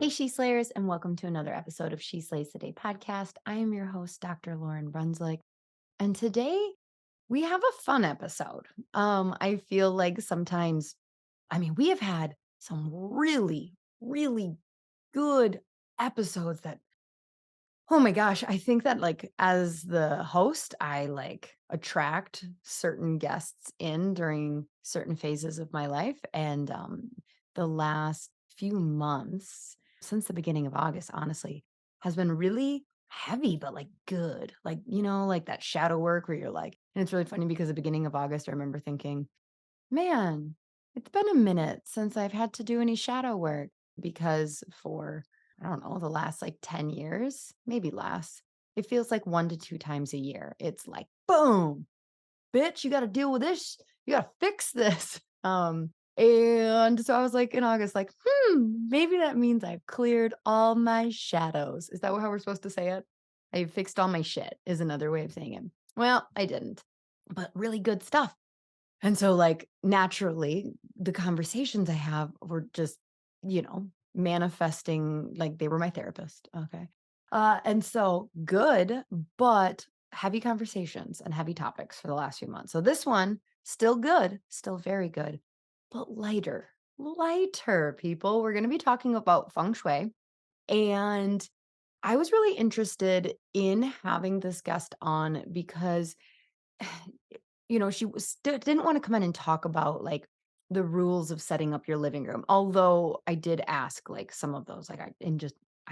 Hey, She Slayers, and welcome to another episode of She Slays the Day podcast. I am your host, Dr. Lauren Brunswick, and today we have a fun episode. I feel like sometimes, we have had some really good episodes that, oh my gosh, I think that as the host, I attract certain guests in during certain phases of my life. And the last few months, since the beginning of August, honestly, has been really heavy, but good. Like that shadow work where you're and it's really funny because the beginning of August, I remember thinking, man, it's been a minute since I've had to do any shadow work because for, I don't know, the last 10 years, maybe less, it feels like 1 to 2 times a year. It's like, boom, bitch, you got to deal with this. You got to fix this. And so I was like in August, maybe that means I've cleared all my shadows. Is that how we're supposed to say it? I fixed all my shit, is another way of saying it. Well, I didn't, but really good stuff. And so, naturally, the conversations I have were just, manifesting like they were my therapist. Okay. And so good, but heavy conversations and heavy topics for the last few months. So this one, still good, still very good, but lighter, people. We're going to be talking about feng shui. And I was really interested in having this guest on because she didn't want to come in and talk about the rules of setting up your living room. Although I did ask some of those, I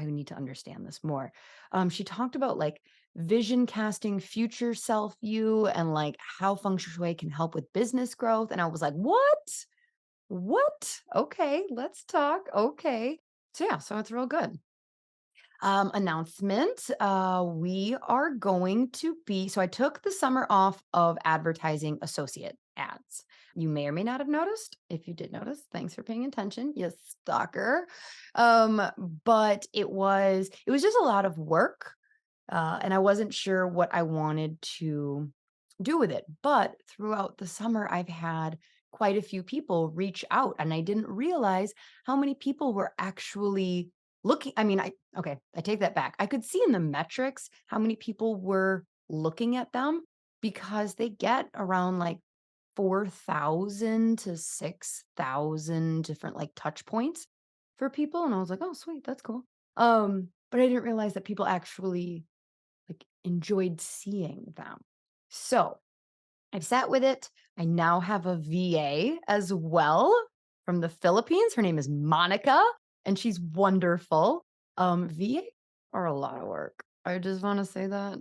need to understand this more. She talked about vision casting, future self view, and how feng shui can help with business growth. And I was like, what? What? Okay, let's talk. Okay. So yeah, so it's real good. Announcement. We are going to be, so I took the summer off of advertising associate ads. You may or may not have noticed. If you did notice, thanks for paying attention, you stalker. But it was just a lot of work. And I wasn't sure what I wanted to do with it. But throughout the summer, I've had quite a few people reach out, and I didn't realize how many people were actually looking. Okay, I take that back. I could see in the metrics how many people were looking at them because they get around 4,000 to 6,000 different touch points for people. And I was like, oh, sweet, that's cool. But I didn't realize that people actually enjoyed seeing them. So I've sat with it. I now have a VA as well from the Philippines. Her name is Monica, and she's wonderful. VA are a lot of work. I just want to say that.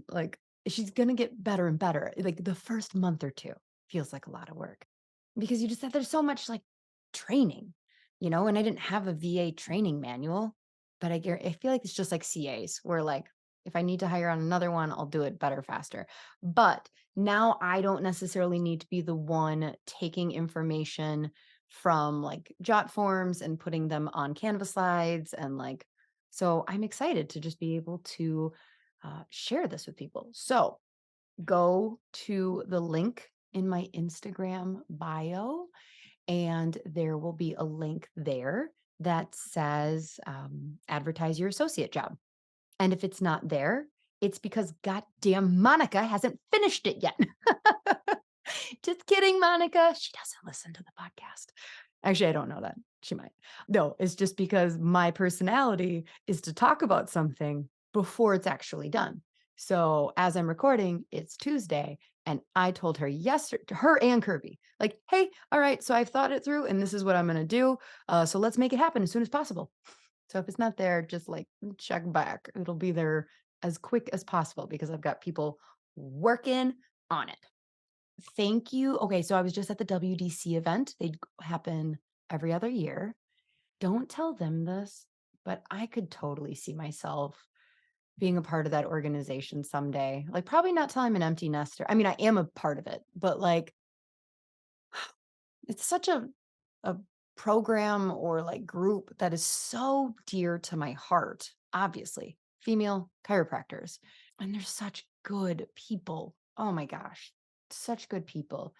She's gonna get better and better. The first month or two feels like a lot of work because you just have there's so much training, and I didn't have a VA training manual, but I feel like it's just like CAs where if I need to hire on another one, I'll do it better, faster. But now I don't necessarily need to be the one taking information from jot forms and putting them on Canvas slides. And so I'm excited to just be able to share this with people. So go to the link in my Instagram bio, and there will be a link there that says advertise your associate job. And if it's not there, it's because goddamn Monica hasn't finished it yet. Just kidding, Monica. She doesn't listen to the podcast. Actually, I don't know that. She might. No, it's just because my personality is to talk about something before it's actually done. So as I'm recording, it's Tuesday, and I told her yesterday, her and Kirby, hey, all right, so I've thought it through, and this is what I'm going to do. So let's make it happen as soon as possible. So if it's not there, just check back. It'll be there as quick as possible because I've got people working on it. Thank you. Okay, so I was just at the WDC event. They happen every other year. Don't tell them this, but I could totally see myself being a part of that organization someday. Probably not till I'm an empty nester. I am a part of it, but it's such a program or group that is so dear to my heart, obviously. Female chiropractors. And they're such good people. Oh my gosh, such good people.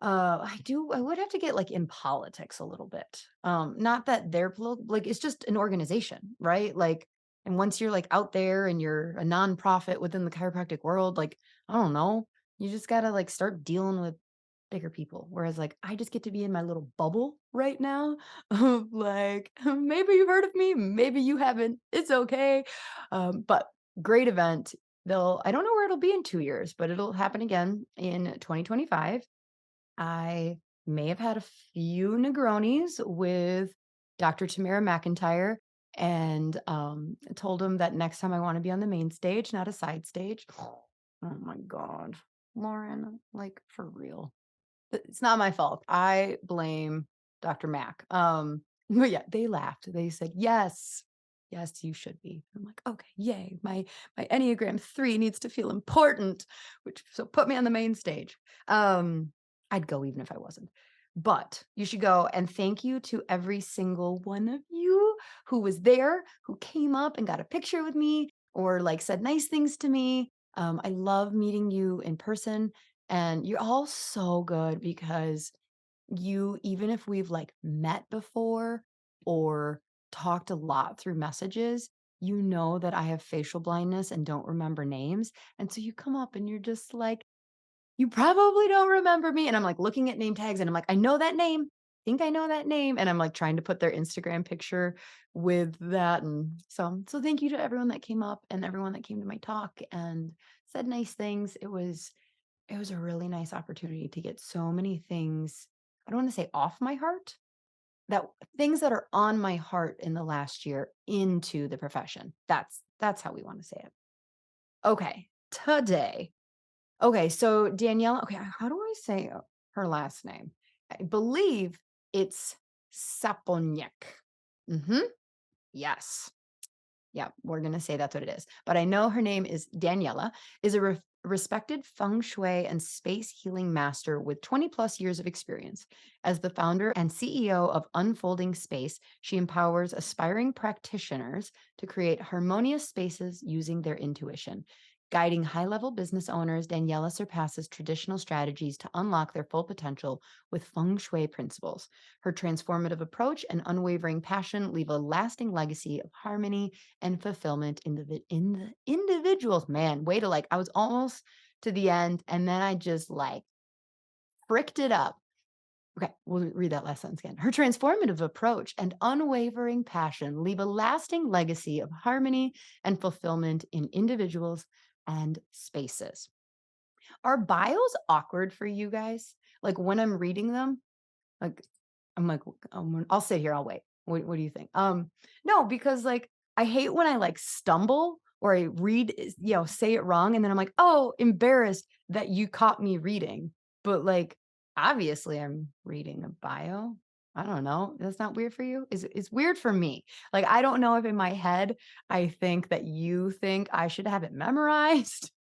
I would have to get like in politics a little bit. Not that they're like it's just an organization, right? Like, and once you're like out there and you're a nonprofit within the chiropractic world, like, I don't know, you just gotta like start dealing with bigger people. Whereas like I just get to be in my little bubble right now. Of like, maybe you've heard of me, maybe you haven't. It's okay. But great event. I don't know where it'll be in 2 years, but it'll happen again in 2025. I may have had a few Negronis with Dr. Tamara McIntyre and told him that next time I want to be on the main stage, not a side stage. Oh my God. Lauren, like for real. It's not my fault. I blame Dr. Mac. But yeah, they laughed. They said, "Yes. Yes, you should be." I'm like, "Okay, yay. My Enneagram 3 needs to feel important, which so put me on the main stage." Um, I'd go even if I wasn't. But you should go, and thank you to every single one of you who was there, who came up and got a picture with me or like said nice things to me. I love meeting you in person. And you're all so good because even if we've like met before or talked a lot through messages, you know that I have facial blindness and don't remember names. And so you come up and you're just like, you probably don't remember me. And I'm like looking at name tags and I'm like, I know that name. Think I know that name. And I'm like trying to put their Instagram picture with that. And so thank you to everyone that came up and everyone that came to my talk and said nice things. It was a really nice opportunity to get so many things, I don't want to say off my heart, that things that are on my heart in the last year into the profession. That's how we want to say it. Okay, today. Okay, so Daniela, okay, how do I say her last name? I believe it's Saponjic. Mhm. Yes. Yeah, we're gonna say that's what it is. But I know her name is Daniela, is a respected feng shui and space healing master with 20 plus years of experience. As the founder and CEO of Unfolding Space, she empowers aspiring practitioners to create harmonious spaces using their intuition. Guiding high level business owners, Daniela surpasses traditional strategies to unlock their full potential with feng shui principles. Her transformative approach and unwavering passion leave a lasting legacy of harmony and fulfillment in the individuals. Man, way to like, I was almost to the end and then I just like fricked it up. Okay, we'll read that last sentence again. Her transformative approach and unwavering passion leave a lasting legacy of harmony and fulfillment in individuals and spaces. Are bios awkward for you guys? Like when I'm reading them, like, I'm like, I'll sit here, I'll wait. What do you think? No, because like I hate when I like stumble or I read, say it wrong, and then I'm like, oh, embarrassed that you caught me reading. But like, obviously, I'm reading a bio. I don't know. That's not weird for you. It's weird for me. Like, I don't know if in my head I think that you think I should have it memorized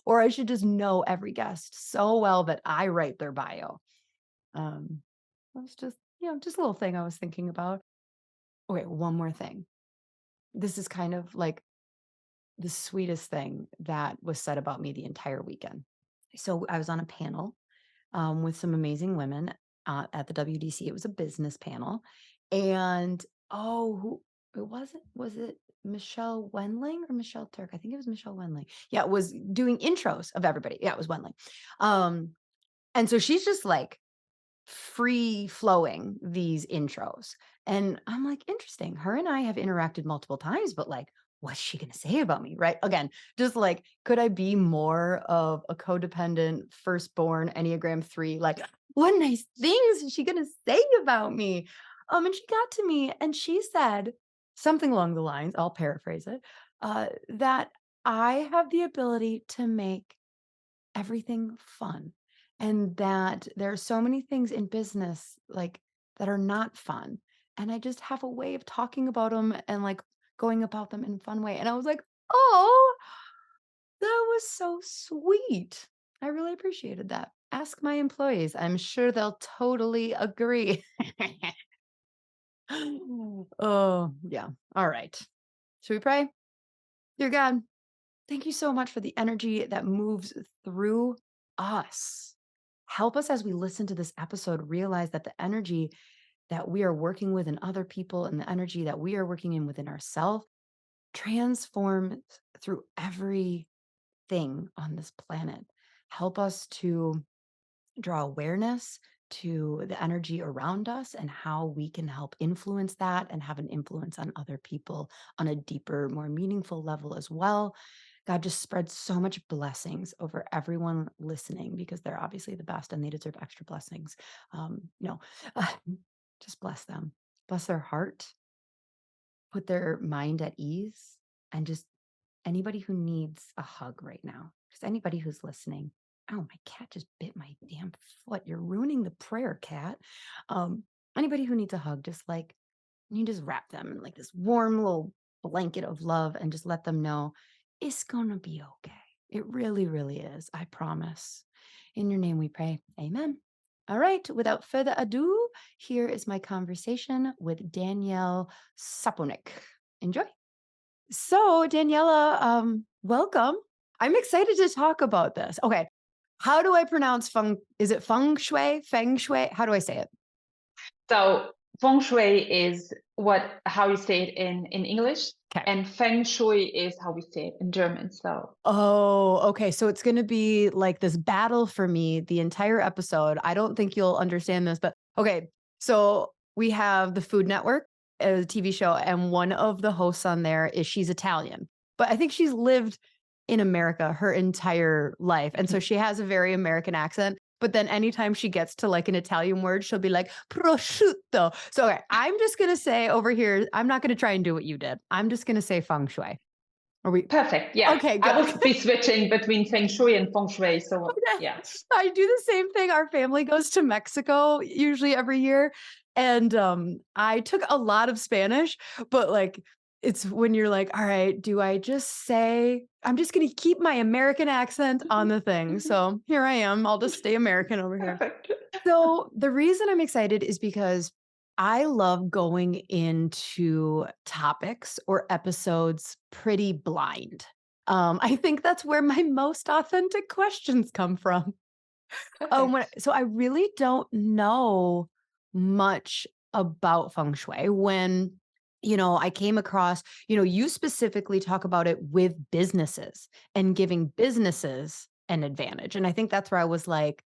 or I should just know every guest so well that I write their bio. Um, that's just, just a little thing I was thinking about. Okay, one more thing. This is kind of like the sweetest thing that was said about me the entire weekend. So I was on a panel with some amazing women at the WDC. It was a business panel. And who was it? Was it Michelle Wenling or Michelle Turk? I think it was Michelle Wenling. Yeah, it was doing intros of everybody. Yeah, it was Wenling. Um, and so she's just like, free flowing these intros. And I'm like, interesting. Her and I have interacted multiple times, but like, what's she going to say about me? Right. Again, just like, could I be more of a codependent firstborn Enneagram 3? Like, what nice things is she going to say about me? And she got to me and she said something along the lines, I'll paraphrase it, that I have the ability to make everything fun, and that there are so many things in business like that are not fun, and I just have a way of talking about them and like going about them in a fun way. And I was like, oh, that was so sweet. I really appreciated that. Ask my employees, I'm sure they'll totally agree. Oh yeah, all right, should we pray? Dear God, thank you so much for the energy that moves through us. help us as we listen to this episode realize that the energy that we are working with in other people and the energy that we are working in within ourselves transforms through everything on this planet. Help us to draw awareness to the energy around us and how we can help influence that and have an influence on other people on a deeper, more meaningful level as well. God, just spread so much blessings over everyone listening because they're obviously the best and they deserve extra blessings. No, just bless them, bless their heart, put their mind at ease, and just anybody who needs a hug right now, just anybody who's listening. Oh, my cat just bit my damn foot. You're ruining the prayer, cat. Um, Anybody who needs a hug, just like you just wrap them in like this warm little blanket of love and just let them know it's gonna be okay. It really, really is. I promise. In your name we pray. Amen. All right. Without further ado, here is my conversation with Danijela Saponjic. Enjoy. So, Danijela, welcome. I'm excited to talk about this. Okay. How do I pronounce is it Feng Shui? Feng Shui? How do I say it? So Feng Shui is how you say it in English, Okay. and Feng Shui is how we say it in German. So Oh, okay. So it's going to be like this battle for me the entire episode. I don't think you'll understand this, but okay. So we have the Food Network, a TV show, and one of the hosts on there she's Italian, but I think she's lived in America her entire life. And so she has a very American accent. But then anytime she gets to like an Italian word, she'll be like prosciutto. So okay, I'm just going to say over here, I'm not going to try and do what you did. I'm just going to say feng shui. Are we perfect. Yeah. okay? I Good. will be switching between Feng Shui and Feng Shui. So Okay. yeah. I do the same thing. Our family goes to Mexico usually every year. And I took a lot of Spanish, but like it's when you're like, all right, do I just say I'm just gonna keep my American accent on the thing? So here I am. I'll just stay American over here. Perfect. So the reason I'm excited is because I love going into topics or episodes pretty blind. I think that's where my most authentic questions come from. Perfect. So I really don't know much about feng shui when, I came across, you specifically talk about it with businesses and giving businesses an advantage. And I think that's where I was like,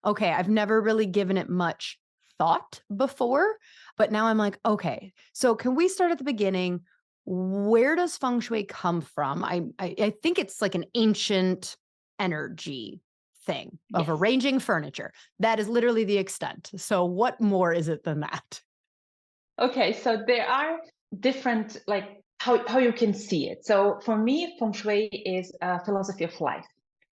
okay, I've never really given it much thought before, but now I'm like, okay, so can we start at the beginning? Where does feng shui come from? I think it's like an ancient energy thing of Yes. arranging furniture. That is literally the extent. So what more is it than that? Okay. So there are different, like how you can see it. So for me, Feng Shui is a philosophy of life,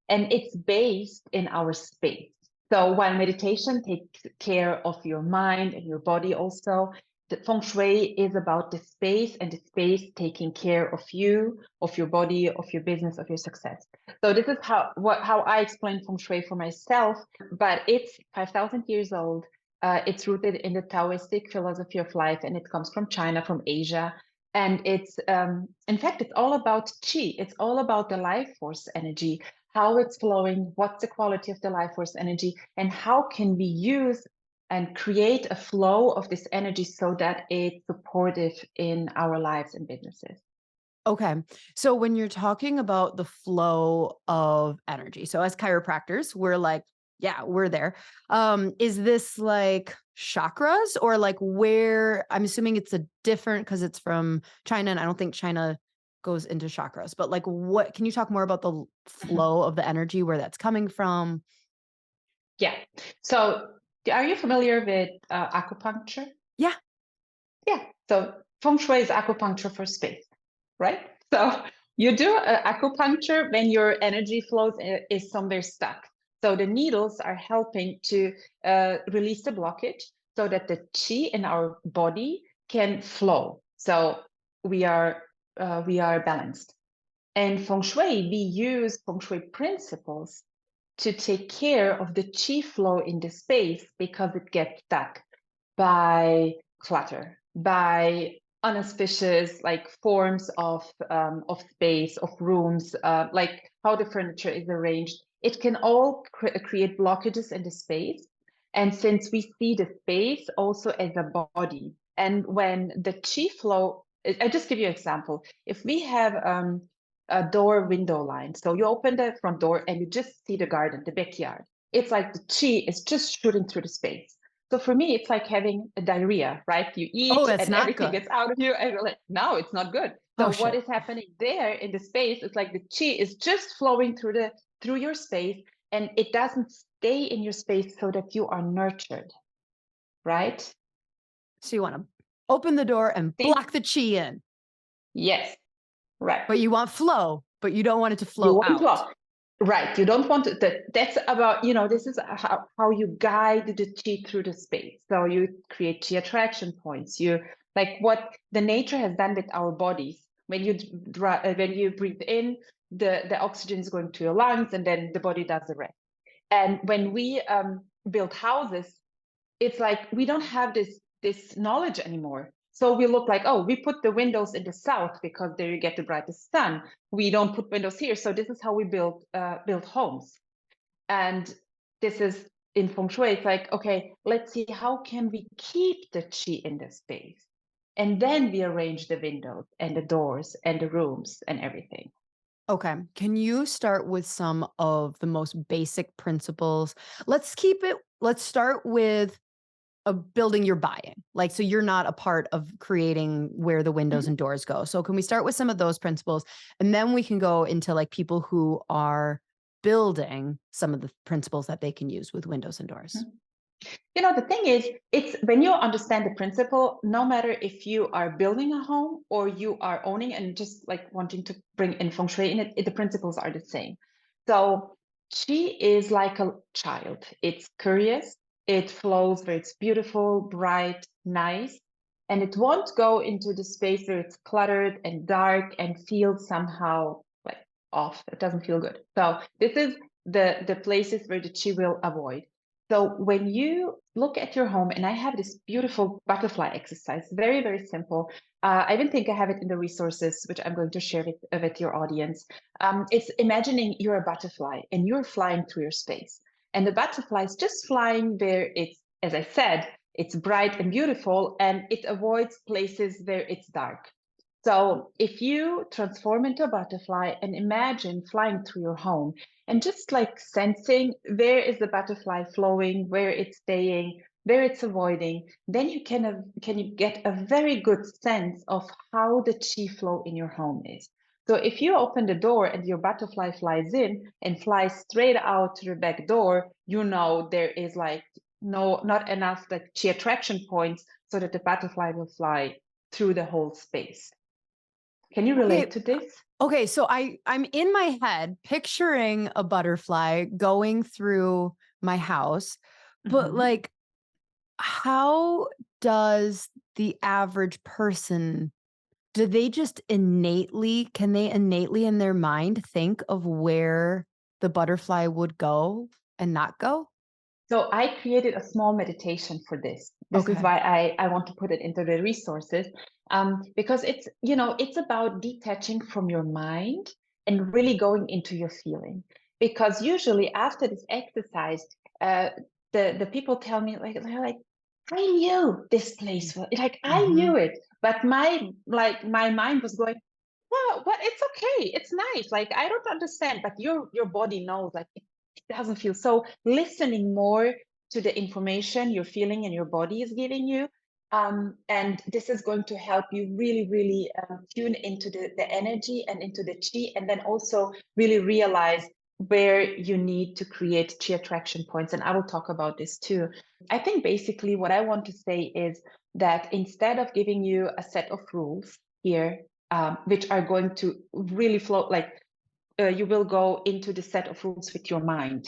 and it's based in our space. So while meditation takes care of your mind and your body also, the Feng Shui is about the space, and the space taking care of you, of your body, of your business, of your success. So this is how I explain Feng Shui for myself, but it's 5,000 years old. It's rooted in the Taoistic philosophy of life, and it comes from China, from Asia. And it's, in fact, it's all about qi. It's all about the life force energy, how it's flowing, what's the quality of the life force energy, and how can we use and create a flow of this energy so that it's supportive in our lives and businesses. Okay. So when you're talking about the flow of energy, so as chiropractors, we're like, yeah, we're there. Is this like chakras or like where I'm assuming it's a different because it's from China and I don't think China goes into chakras, but like what can you talk more about the flow of the energy, where that's coming from? Yeah. So are you familiar with acupuncture? Yeah. Yeah. So Feng Shui is acupuncture for space, right? So you do acupuncture when your energy flows is somewhere stuck. So the needles are helping to release the blockage so that the qi in our body can flow. So we are balanced. And Feng Shui, we use Feng Shui principles to take care of the qi flow in the space because it gets stuck by clutter, by unauspicious like forms of space, of rooms, like how the furniture is arranged. it can all create blockages in the space. And since we see the space also as a body, and when the chi flow, I just give you an example. If we have a door window line, so you open the front door and you just see the garden, the backyard. It's like the chi is just shooting through the space. So for me, it's like having a diarrhea, right? You Oh, eat that's and not everything good. gets out of you, and you're like, no, it's not good. Oh, So what shit. is happening there in the space is like the chi is just flowing through your space, and it doesn't stay in your space so that you are nurtured, right? So you want to open the door and See? block the chi in, Yes, right. but you want flow, but you don't want it to You flow want out. flow. Right. You don't want to, that's about, this is how you guide the chi through the space. So you create chi attraction points. You like what the nature has done with our bodies. When you breathe in, the oxygen is going to your lungs, and then the body does the rest. And when we build houses, it's like we don't have this knowledge anymore. So we look like, oh, we put the windows in the south because there you get the brightest sun. We don't put windows here. So this is how we build homes. And this is in Feng Shui, it's like, okay, let's see, how can we keep the chi in the space? And then we arrange the windows and the doors and the rooms and everything. Okay. Can you start with some of the most basic principles? Let's start with building your buy-in. Like, so you're not a part of creating where the windows Mhm. and doors go. So can we start with some of those principles? And then we can go into like people who are building some of the principles that they can use with windows and doors. The thing is, it's when you understand the principle, no matter if you are building a home or you are owning and just like wanting to bring in feng shui in it, the principles are the same. So she is like a child. It's curious, it flows where it's beautiful, bright, nice, and it won't go into the space where it's cluttered and dark and feels somehow like off. It doesn't feel good. So this is the places where the chi will avoid. So when you look at your home, and I have this beautiful butterfly exercise, very, very simple. I even think I have it in the resources, which I'm going to share with your audience. It's imagining you're a butterfly and you're flying through your space. And the butterfly is just flying where it's, as I said, it's bright and beautiful, and it avoids places where it's dark. So if you transform into a butterfly and imagine flying through your home, and just like sensing where is the butterfly flowing, where it's staying, where it's avoiding, then you get a very good sense of how the chi flow in your home is. So if you open the door and your butterfly flies in and flies straight out to the back door, there is like not enough like chi attraction points so that the butterfly will fly through the whole space. Can you relate Okay. to this? Okay, so I'm in my head picturing a butterfly going through my house, but Mhm. like how does the average person do they just innately can they innately in their mind think of where the butterfly would go and not go? So I created a small meditation for this. This is Okay. why I want to put it into the resources, because it's about detaching from your mind and really going into your feeling. Because usually after this exercise, uh, the people tell me they're like, I knew this place was like I knew Mhm. it, but my mind was going, well, but it's okay. It's nice. Like I don't understand, but your body knows. Like it doesn't feel so. Listening more to the information you're feeling and your body is giving you, and this is going to help you really, really tune into the energy and into the chi, and then also really realize where you need to create chi attraction points. And I will talk about this too. I think basically what I want to say is that instead of giving you a set of rules here which are going to really flow like you will go into the set of rules with your mind,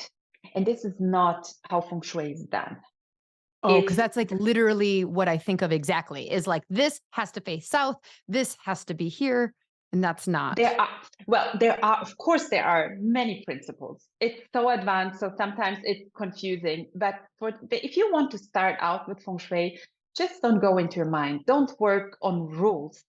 and this is not how feng shui is done. Oh, because It's that's like literally what I think of exactly is like this has to face south, this has to be here, and that's not. there are of course there are many principles. It's so advanced, so sometimes it's confusing, but if you want to start out with feng shui, just don't go into your mind, don't work on rules,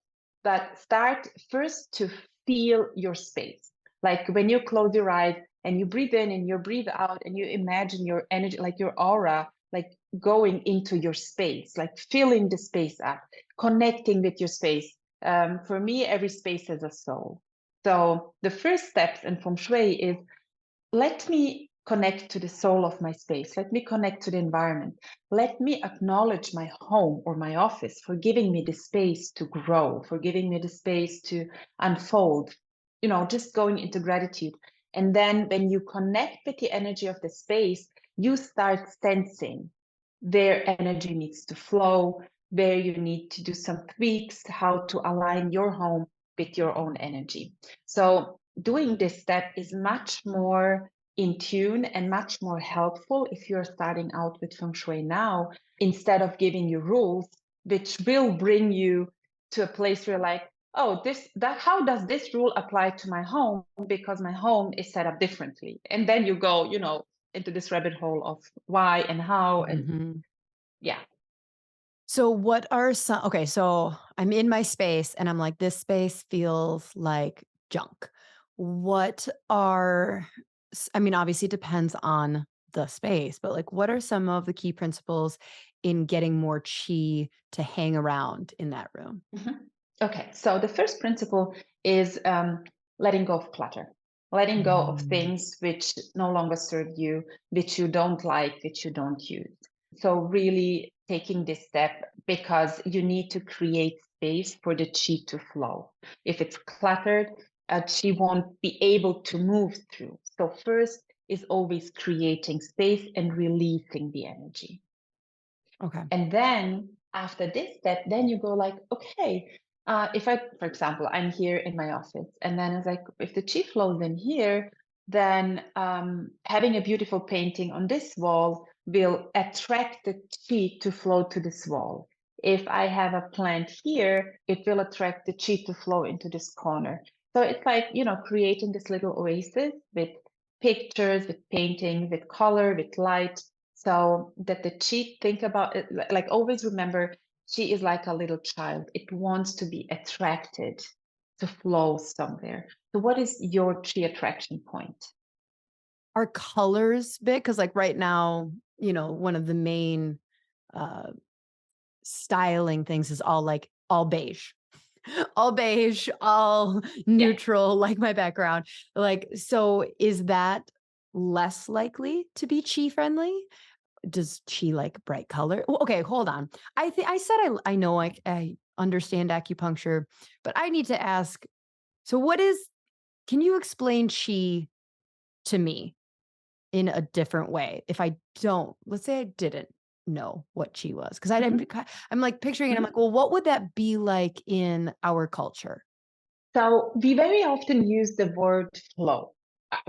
but start first to feel your space. Like when you close your eyes, and you breathe in and you breathe out and you imagine your energy, like your aura, like going into your space, like filling the space up, connecting with your space. For me, every space has a soul. So the first steps in Feng Shui is, let me connect to the soul of my space. Let me connect to the environment. Let me acknowledge my home or my office for giving me the space to grow, for giving me the space to unfold, just going into gratitude. And then when you connect with the energy of the space, you start sensing their energy needs to flow, where you need to do some tweaks, how to align your home with your own energy. So doing this step is much more in tune and much more helpful if you're starting out with Feng Shui now, instead of giving you rules, which will bring you to a place where, like, oh, how does this rule apply to my home, because my home is set up differently. And then you go, into this rabbit hole of why and how. And Mhm. yeah. So what are some okay, so I'm in my space and I'm like, this space feels like junk. What are I mean, obviously it depends on the space, but like what are some of the key principles in getting more chi to hang around in that room? Mhm. Okay, so the first principle is letting go of clutter, letting go of Mm. things which no longer serve you, which you don't like, which you don't use. So, really taking this step, because you need to create space for the chi to flow. If it's cluttered, chi won't be able to move through. So, first is always creating space and releasing the energy. Okay. And then after this step, then you go like, okay, if for example, I'm here in my office, and then it's like, if the chi flows in here, then having a beautiful painting on this wall will attract the chi to flow to this wall. If I have a plant here, it will attract the chi to flow into this corner. So it's like, creating this little oasis with pictures, with painting, with color, with light, so that the chi, think about it, like always remember, chi is like a little child. It wants to be attracted to flow somewhere. So what is your chi attraction point? Are colors big? Because like right now, one of the main uh styling things is all beige. All beige, all Yeah. neutral, like my background. Like, so is that less likely to be chi friendly? Does chi like bright color? Okay, hold on. I said I know I understand acupuncture, but I need to ask. So can you explain chi to me in a different way? If I don't, let's say I didn't know what chi was, because Mhm, I'm like picturing it. I'm like, mhm. well, what would that be like in our culture? So we very often use the word flow.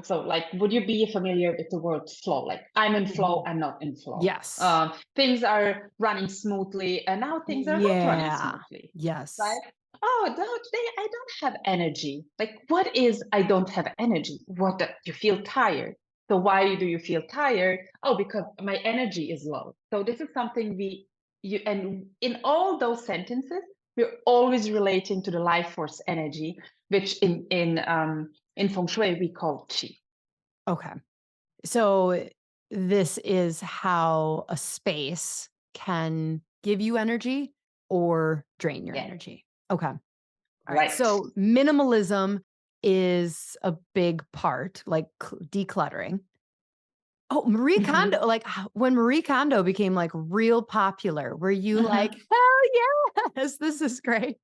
So, like, would you be familiar with the word flow? Like, I'm in flow, Mhm. I'm not in flow. Yes. Things are running smoothly, and now things are not running Yeah. smoothly. Yes. Right? Oh, today I don't have energy. Like, what is I don't have energy? You feel tired. So why do you feel tired? Oh, because my energy is low. So this is something and in all those sentences, we're always relating to the life force energy, which in Feng Shui we call qi. Okay. So this is how a space can give you energy or drain your Yeah, energy. Okay. All right. right. So minimalism is a big part, like decluttering. Oh, Marie Mhm. Kondo, like when Marie Kondo became like real popular, were you like, Mhm. hell yes, this is great?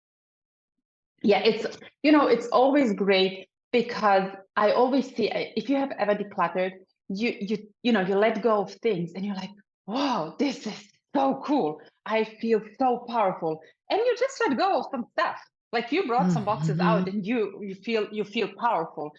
Yeah, it's always great, because I always see, if you have ever decluttered, you let go of things and you're like, wow, this is so cool. I feel so powerful. And you just let go of some stuff. Like, you brought some boxes out Mhm, and you feel powerful.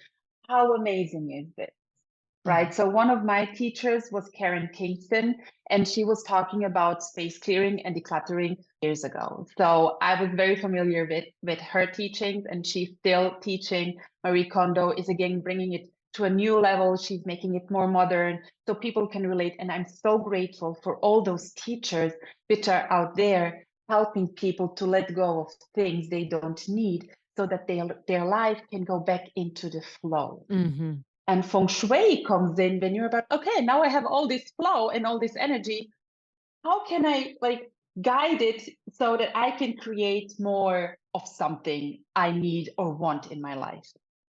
How amazing is this? mhm. Right? So one of my teachers was Karen Kingston, and she was talking about space clearing and decluttering years ago. So I was very familiar with her teachings, and she's still teaching. Marie Kondo is again bringing it to a new level. She's making it more modern so people can relate. And I'm so grateful for all those teachers which are out there helping people to let go of things they don't need, so that their life can go back into the flow. Mhm. And Feng Shui comes in when you're about, okay, now I have all this flow and all this energy. How can I like guide it so that I can create more of something I need or want in my life?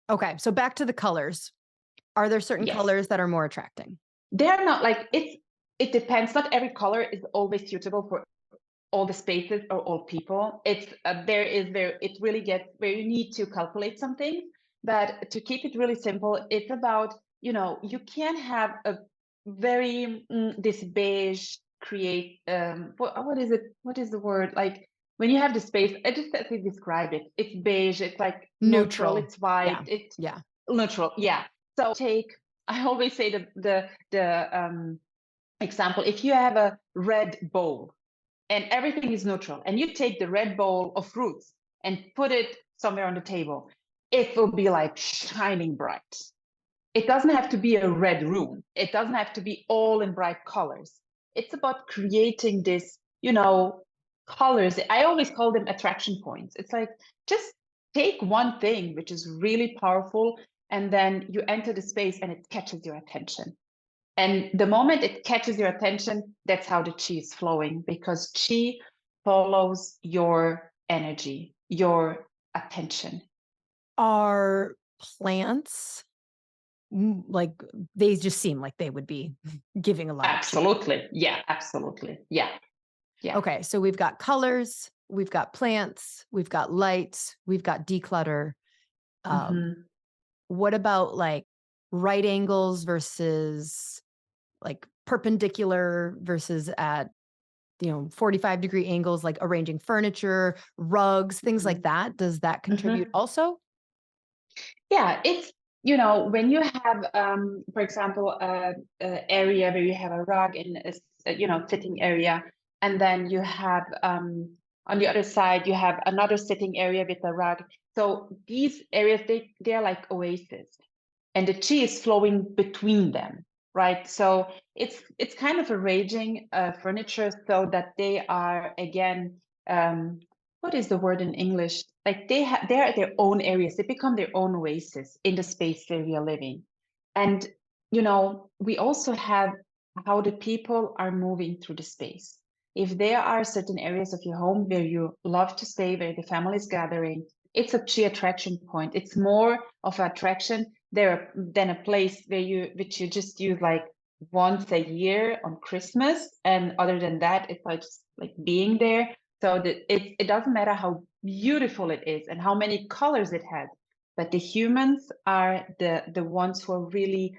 Okay, so back to the colors. Are there certain Yes. colors that are more attracting? They're not like it depends. Not every color is always suitable for all the spaces or all people. It's it really gets where you need to calculate something. But to keep it really simple, it's about, you can have a very this beige create what is it? What is the word? Like when you have the space, I just have to describe it. It's beige, it's like neutral, Neutral. it's Yeah. white, it's Yeah. neutral. Yeah. So I always say the example, if you have a red bowl and everything is neutral, and you take the red bowl of fruits and put it somewhere on the table, it will be like shining bright. It doesn't have to be a red room. It doesn't have to be all in bright colors. It's about creating this, colors. I always call them attraction points. It's like just take one thing which is really powerful, and then you enter the space and it catches your attention. And the moment it catches your attention, that's how the chi is flowing, because chi follows your energy, your attention. Are plants like they just seem like they would be giving a lot of chi? Absolutely. Yeah, absolutely. Yeah. Yeah. Okay, so we've got colors, we've got plants, we've got lights, we've got declutter. Um, Hmm. what about like right angles versus like perpendicular versus at 45-degree angles, like arranging furniture, rugs, things like that? Does that contribute Hmm. also? Yeah, it's, when you have, for example, a area where you have a rug in sitting area, and then you have on the other side you have another sitting area with a rug. So these areas they are like oases, and the chi is flowing between them, right? So it's kind of arranging furniture so that they are again, what is the word in English? Like they are their own areas. They become their own oasis in the space where we are living. And we also have how the people are moving through the space. If there are certain areas of your home where you love to stay, where the family is gathering, it's a chi attraction point. It's more of an attraction there than a place which you just use like once a year on Christmas, and other than that, it's like just like being there. So that it doesn't matter how beautiful it is and how many colors it has, but the humans are the ones who are really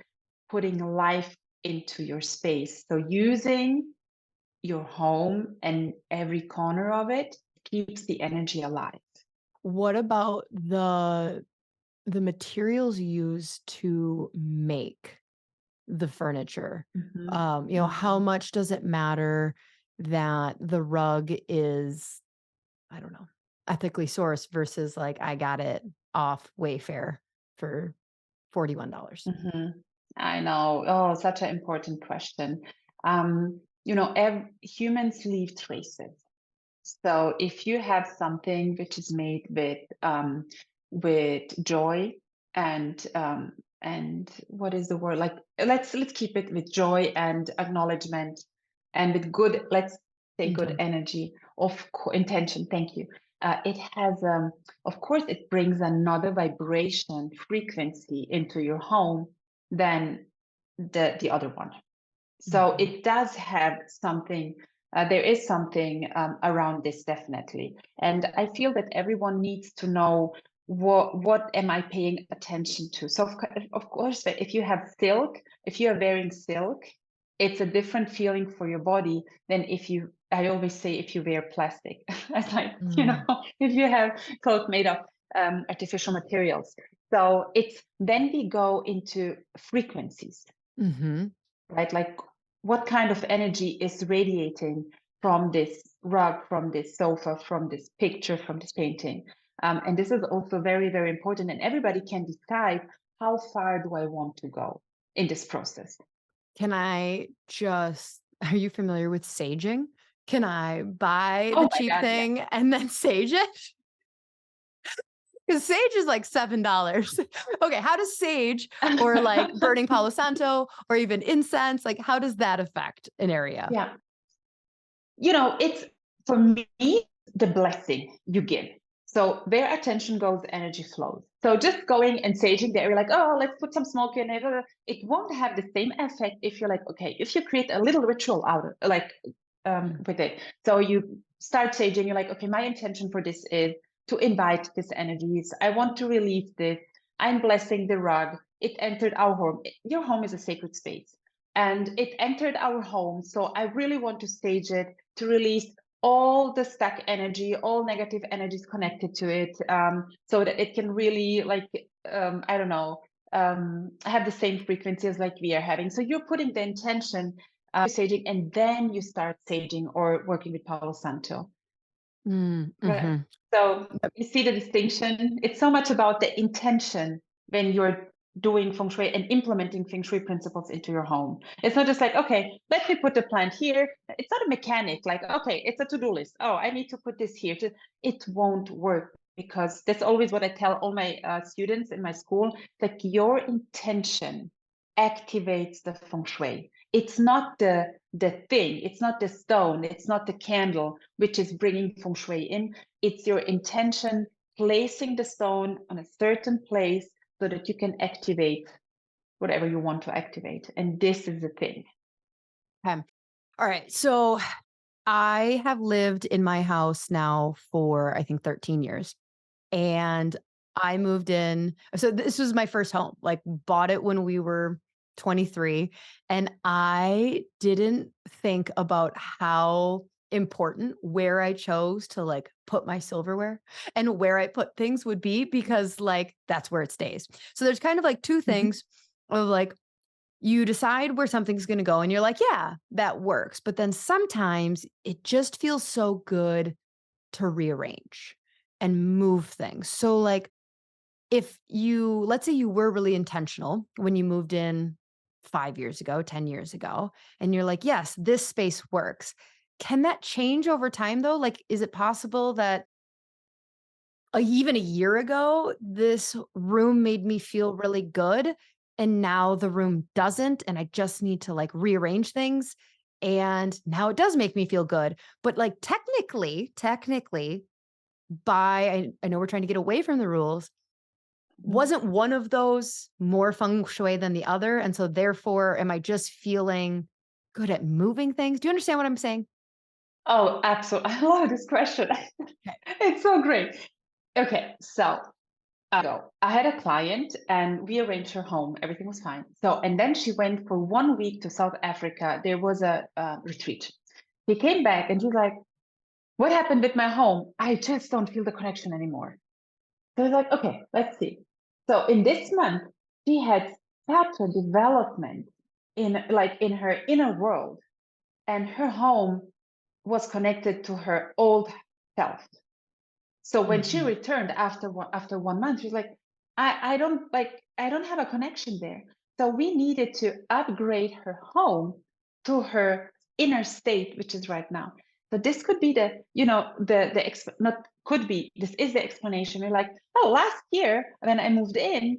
putting life into your space. So using your home and every corner of it keeps the energy alive. What about the materials used to make the furniture? Mhm. How Mhm. much does it matter that the rug is, I don't know, ethically sourced versus like I got it off Wayfair for $41? Mhm. I know. Oh, such an important question. Humans leave traces. So if you have something which is made with joy and what is the word? Like let's keep it with joy and acknowledgement, and with good, let's say good Intention. energy of intention. Thank you. It has of course it brings another vibration frequency into your home than the other one. So Mhm. it does have something, there is something around this definitely. And I feel that everyone needs to know what am I paying attention to. So of course, if you have silk, if you are wearing silk, it's a different feeling for your body than I always say, if you wear plastic. It's like, Mm. if you have clothes made of artificial materials. So then we go into frequencies, Mhm. right? Like what kind of energy is radiating from this rug, from this sofa, from this picture, from this painting? And this is also very, very important. And everybody can decide how far do I want to go in this process. Can I just are you familiar with saging? Can I buy Oh the my cheap God, yes. thing and then sage it? Because sage is like $7. Okay, how does sage or like burning Palo Santo or even incense, like how does that affect an area? Yeah. It's for me, the blessing you give. So where attention goes, energy flows. So just going and saging the area, like, oh, let's put some smoke in it. It won't have the same effect if you're like, okay, if you create a little ritual out of like with it. So you start saging, you're like, okay, my intention for this is to invite this energies. I want to release this. I'm blessing the rug. It entered our home. Your home is a sacred space. And it entered our home. So I really want to stage it to release all the stuck energy, all negative energies connected to it, so that it can really I don't know, have the same frequency as like we are having. So you're putting the intention, saging, and then you start saging or working with Palo Santo. Right. Mm-hmm. So you see the distinction. It's so much about the intention when you're doing feng shui and implementing feng shui principles into your home. It's not just like, okay, let me put the plant here. It's not a mechanic, like, okay, it's a to-do list. Oh, I need to put this here. It won't work because that's always what I tell all my students in my school. Like your intention activates the feng shui. It's not the thing, it's not the stone, it's not the candle which is bringing feng shui in. It's your intention placing the stone on a certain place so that you can activate whatever you want to activate. And this is the thing. Okay. All right. So I have lived in my house now for, I think, 13 years. And I moved in. So this was my first home, like bought it when we were 23. And I didn't think about how important where I chose to like put my silverware and where I put things would be because like that's where it stays. So there's kind of like two Mhm. things of like you decide where something's going to go and you're like, yeah, that works. But then sometimes it just feels so good to rearrange and move things. So, like, if you, let's say you were really intentional when you moved in 5 years ago, 10 years ago, and you're like, yes, this space works. Can that change over time though? Like, is it possible that even a year ago, this room made me feel really good. And now the room doesn't. And I just need to like rearrange things. And now it does make me feel good. But like technically, I know we're trying to get away from the rules. Mhm. Wasn't one of those more feng shui than the other? And so therefore, am I just feeling good at moving things? Do you understand what I'm saying? Oh, absolutely. I love this question. Okay. It's so great. Okay, so I had a client and we arranged her home. Everything was fine. So, and then she went for 1 week to South Africa. There was a retreat. She came back and she was like, what happened with my home? I just don't feel the connection anymore. So I was like, okay, let's see. So in this month, she had such a development in her inner world, and her home was connected to her old self. So when she Mhm. returned after 1 month, she's like, I don't have a connection there. So we needed to upgrade her home to her inner state, which is right now. So this could be not could be, this is the explanation. We're like, oh, last year when I moved in,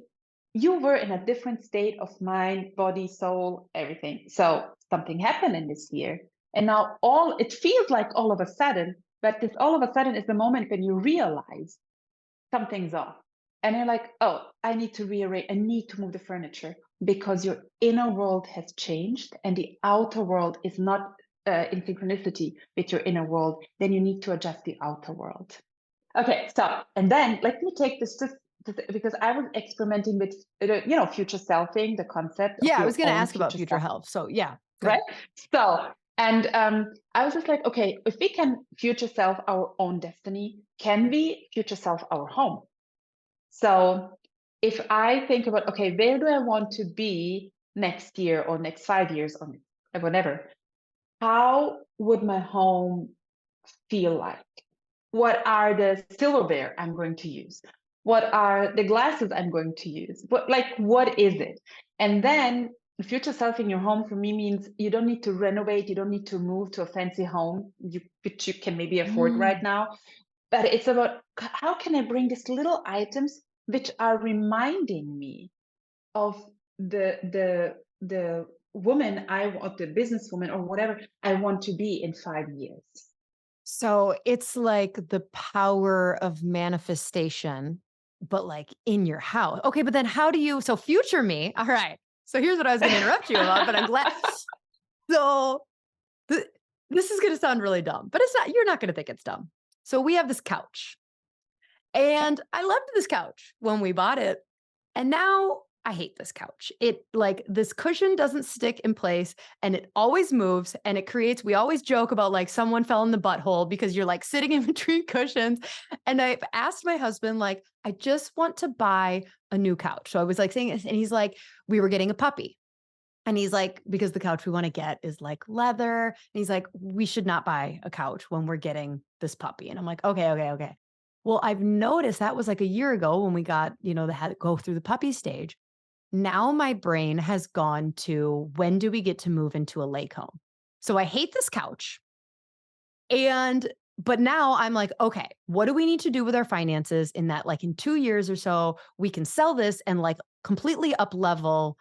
you were in a different state of mind, body, soul, everything. So something happened in this year. And now all it feels like all of a sudden, but this all of a sudden is the moment when you realize something's off. And you're like, oh, I need to rearrange, I need to move the furniture because your inner world has changed and the outer world is not in synchronicity with your inner world. Then you need to adjust the outer world. Okay, stop. And then let me take this just because I was experimenting with, future selfing, the concept of Yeah, I was your going to own ask about future future self, health. So, yeah, right? good. So, and I was just like, okay, if we can future self our own destiny, can we future self our home? So, if I think about, okay, where do I want to be next year or next 5 years or whatever, how would my home feel like? What are the silverware I'm going to use? What are the glasses I'm going to use? What is it? And then future self in your home for me means you don't need to renovate, you don't need to move to a fancy home, which you can maybe afford right Mm, now. But it's about how can I bring these little items which are reminding me of the woman I want, the businesswoman or whatever I want to be in 5 years. So it's like the power of manifestation, but like in your house. Okay, but then how do you, so future me, all right. So here's what I was going to interrupt you about, but I'm glad. So th- this is going to sound really dumb, but it's not, you're not going to think it's dumb. So we have this couch Okay. and I loved this couch when we bought it. And now I hate this couch. It like this cushion doesn't stick in place and it always moves and it creates, we always joke about like someone fell in the butthole because you're like sitting in between cushions. And I've asked my husband, like, I just want to buy a new couch. So I was like saying this, and he's like, we were getting a puppy. And he's like, because the couch we want to get is like leather. And he's like, we should not buy a couch when we're getting this puppy. And I'm like, okay, okay, okay. Well, I've noticed that was like a year ago when we got, they had to go through the puppy stage. Now my brain has gone to when do we get to move into a lake home? So I hate this couch. But now I'm like, okay, what do we need to do with our finances in that like in 2 years or so, we can sell this and like completely up level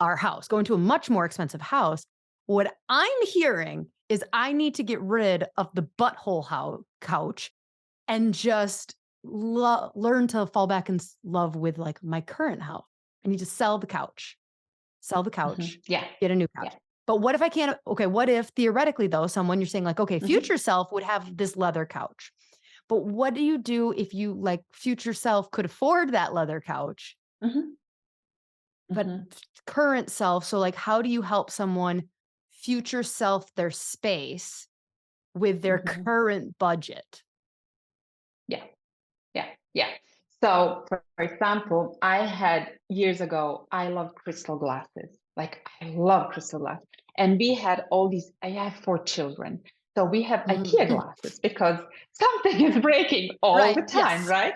our house, go into a much more expensive house. What I'm hearing is I need to get rid of the butthole couch and just learn to fall back in love with like my current house. I need to sell the couch, Yeah. get a new couch. Yeah. But what if I can't? Okay, what if theoretically, though, someone you're saying, like, okay, Hmm. future self would have this leather couch. But what do you do if you like future self could afford that leather couch, Hmm. but Hmm. current self? So, like, how do you help someone future self their space with their Hmm. current budget? Yeah. Yeah. Yeah. So, for example, I had years ago, I love crystal glasses. Like, I love crystal glasses. And we had all these, I have 4 children. So we have IKEA Mhm. glasses because something is breaking all Right. the time, Yes. right?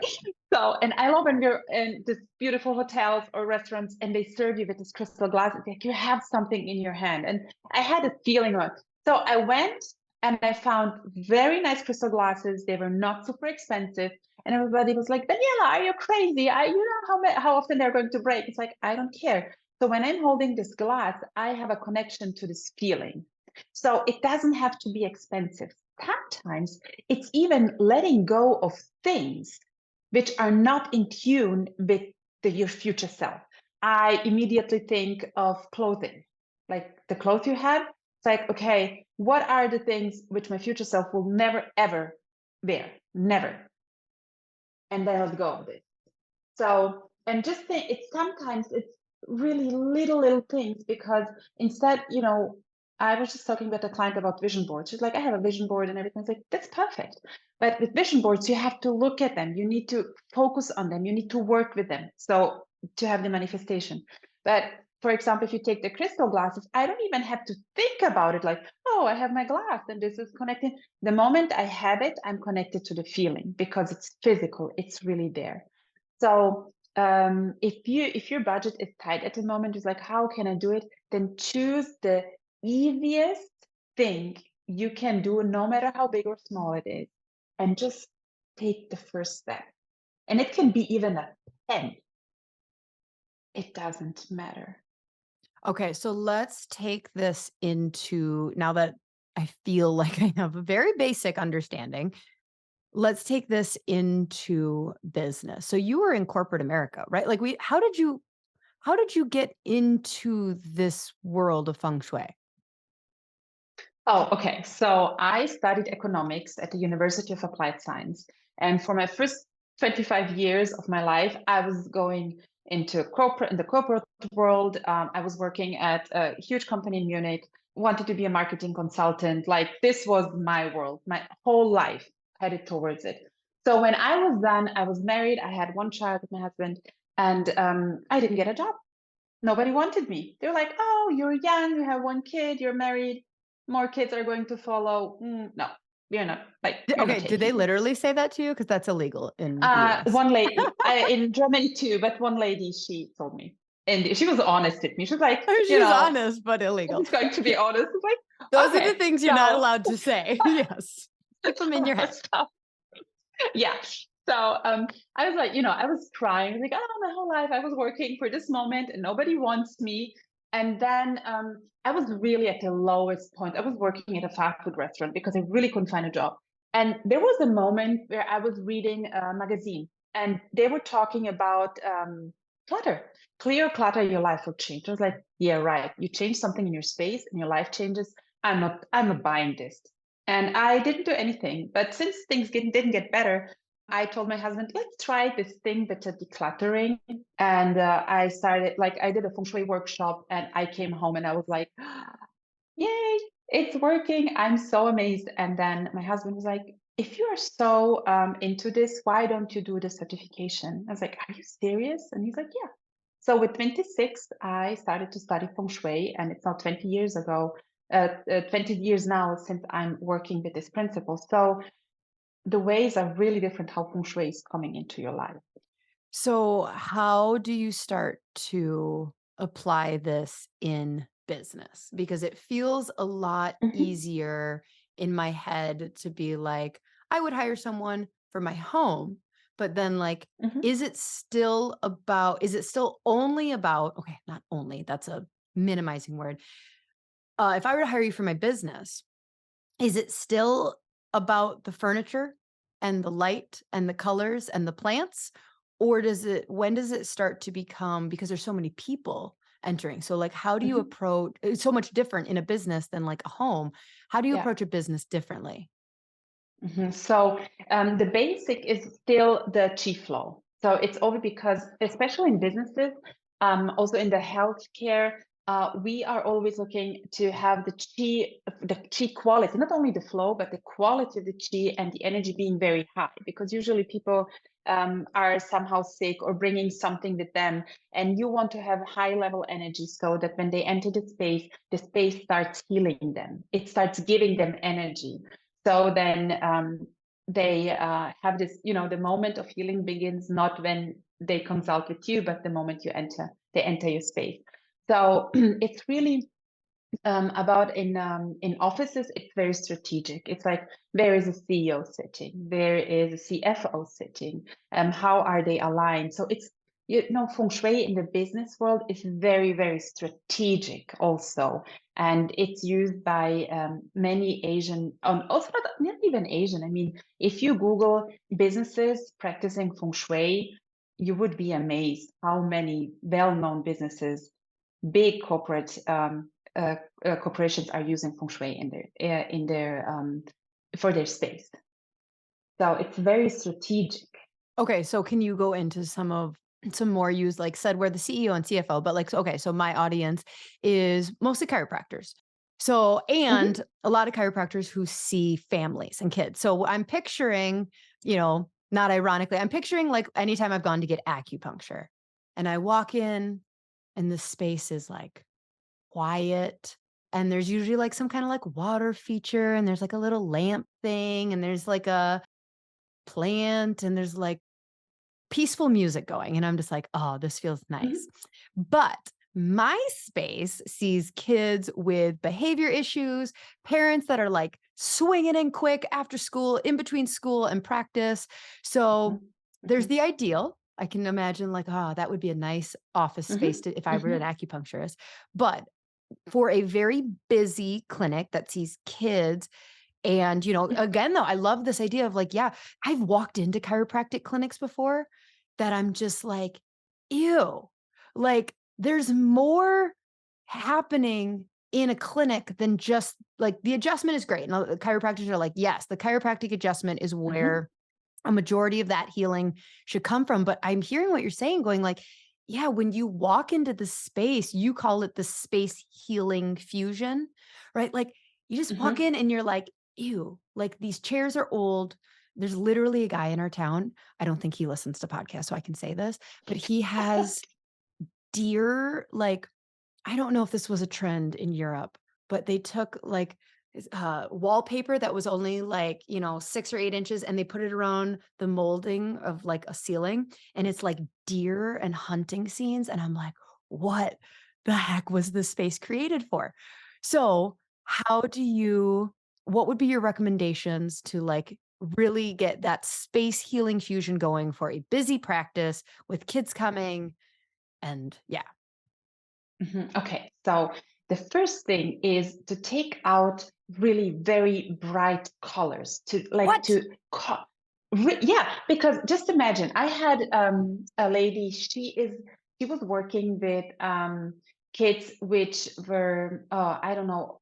So, and I love when you're in this beautiful hotels or restaurants and they serve you with this crystal glasses, like you have something in your hand. And I had a feeling of, so I went and I found very nice crystal glasses. They were not super expensive. And everybody was like, Daniela, are you crazy? You know how often they're going to break. It's like, I don't care. So when I'm holding this glass, I have a connection to this feeling. So it doesn't have to be expensive. Sometimes it's even letting go of things which are not in tune with your future self. I immediately think of clothing, like the clothes you have. It's like, okay, what are the things which my future self will never, ever wear? Never. And then let go of it. So, and just think, it's sometimes it's really little things because instead, I was just talking with a client about vision boards. She's like, I have a vision board and everything. It's like, that's perfect. But with vision boards, you have to look at them. You need to focus on them. You need to work with them. So to have the manifestation. But for example, if you take the crystal glasses, I don't even have to think about it like, oh, I have my glass and this is connected. The moment I have it, I'm connected to the feeling because it's physical. It's really there. So if your budget is tight at the moment, it's like, how can I do it? Then choose the easiest thing you can do, no matter how big or small it is, and just take the first step. And it can be even a pen. It doesn't matter. Okay, so let's take this into now that I feel like I have a very basic understanding. Let's take this into business. So you were in corporate America, right? Like how did you get into this world of feng shui? Oh, okay. So I studied economics at the University of Applied Science. And for my first 25 years of my life, I was going into in the corporate world. I was working at a huge company in Munich, wanted to be a marketing consultant. Like this was my world, my whole life headed towards it. So when I was done, I was married. I had one child with my husband, and I didn't get a job. Nobody wanted me. They're like, oh, you're young, you have one kid, you're married, more kids are going to follow. No, we're not Okay, did they taking you. literally say that to you? Because that's illegal in the US. One lady in Germany too, but one lady, she told me, and she was honest with me. She's like, She was honest, but illegal. I'm going to be honest. It's like, Those are the okay, things you're not so allowed to say. Yes. Keep them in your head. stop. Yeah. So I was like, I was crying, like, oh, my whole life I was working for this moment and nobody wants me. And then I was really at the lowest point. I was working at a fast food restaurant because I really couldn't find a job. And there was a moment where I was reading a magazine and they were talking about clutter. Clear clutter, your life will change. I was like, yeah, right. You change something in your space and your life changes. I'm not buying this. And I didn't do anything. But since things didn't get better, I told my husband, let's try this thing that's a decluttering. And I started, like, I did a Feng Shui workshop and I came home and I was like, yay, it's working. I'm so amazed. And then my husband was like, if you are so into this, why don't you do the certification? I was like, are you serious? And he's like, yeah. So with 26, I started to study Feng Shui, and it's now 20 years ago, 20 years now since I'm working with this principle. So the ways are really different how Feng Shui is coming into your life. So, how do you start to apply this in business? Because it feels a lot Mhm, easier in my head to be like, I would hire someone for my home, but then like, mhm, is it still only about, okay, not only, that's a minimizing word. If I were to hire you for my business, is it still about the furniture and the light and the colors and the plants? Or when does it start to become, because there's so many people entering. So like how do you mhm. approach, it's so much different in a business than like a home. How do you Yeah. approach a business differently? So the basic is still the chi flow. So it's over because, especially in businesses, also in the healthcare, we are always looking to have the chi quality, not only the flow, but the quality of the chi and the energy being very high. Because usually people are somehow sick or bringing something with them, and you want to have high level energy so that when they enter the space starts healing them. It starts giving them energy. So then they have this, the moment of healing begins not when they consult with you, but the moment they enter your space. So it's really about in offices, it's very strategic. It's like there is a CEO sitting, there is a CFO sitting. How are they aligned? So it's feng shui in the business world is very very strategic also, and it's used by many Asian, also not even Asian. I mean, if you Google businesses practicing feng shui, you would be amazed how many well-known businesses, big corporate corporations are using feng shui in their for their space. So it's very strategic. Okay, so can you go into some more use like said where the CEO and CFO, but like okay, so my audience is mostly chiropractors. So Mhm, and a lot of chiropractors who see families and kids. So I'm picturing, not ironically, I'm picturing like anytime I've gone to get acupuncture and I walk in and the space is like quiet and there's usually like some kind of like water feature and there's like a little lamp thing and there's like a plant and there's like peaceful music going, and I'm just like, "Oh, this feels nice." mhm, But my space sees kids with behavior issues, parents that are like swinging in quick after school, in between school and practice. So mhm, there's mhm, the ideal. I can imagine like, oh, that would be a nice office space mhm, if I were an mhm, acupuncturist. But for a very busy clinic that sees kids and, mhm, again, though, I love this idea of like, yeah, I've walked into chiropractic clinics before that I'm just like, ew. Like, there's more happening in a clinic than just like the adjustment is great. And the chiropractors are like, yes, the chiropractic adjustment is mhm, where a majority of that healing should come from. But I'm hearing what you're saying, going like, yeah, when you walk into the space, you call it the space healing fusion, right? Like you just walk mhm. in and you're like, ew, like these chairs are old. There's literally a guy in our town. I don't think he listens to podcasts, so I can say this, but he has deer, like, I don't know if this was a trend in Europe, but they took like wallpaper that was only like, 6 or 8 inches and they put it around the molding of like a ceiling. And it's like deer and hunting scenes. And I'm like, what the heck was this space created for? So, how do you, what would be your recommendations to like really get that space healing fusion going for a busy practice with kids coming and yeah. Okay, so the first thing is to take out really very bright colors to like What? yeah, because just imagine I had a lady, she was working with kids which were I don't know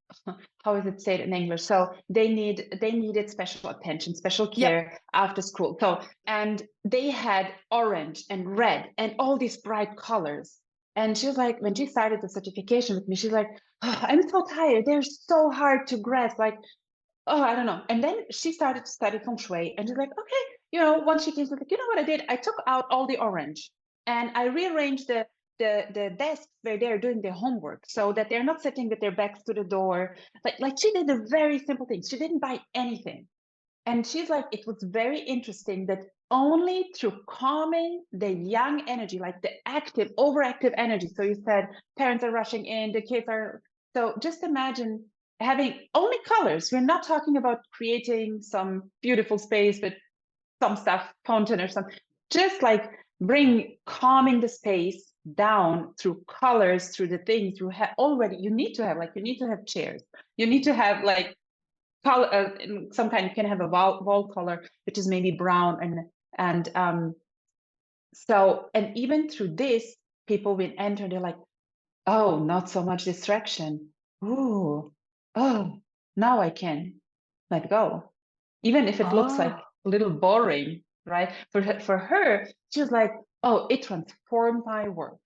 how is it said in English. So they needed special attention, special Yep. care after school. So and they had orange and red and all these bright colors. And she was like, when she started the certification with me, she's like, "Oh, I'm so tired. They're so hard to grasp. Like, oh, I don't know." And then she started to study Feng Shui. And she's like, okay, once she came, she's like, you know what I did? I took out all the orange and I rearranged the desks where they're doing their homework so that they're not sitting with their backs to the door. Like she did a very simple thing. She didn't buy anything. And she's like, it was very interesting that only through calming the young energy, like the active, overactive energy. So you said parents are rushing in, the kids are. So just imagine having only colors. We're not talking about creating some beautiful space with some stuff, fountain or something. Just like bring calming the space down through colors, through the things you have already. You need to have chairs. You need to have like color, some kind. You can have a wall color which is maybe brown and so, and even through this, people will enter, they're like, oh, not so much distraction. Ooh, oh, now I can let go, even if it looks like Oh. a little boring, right? For her, she was like, oh, it transformed my work,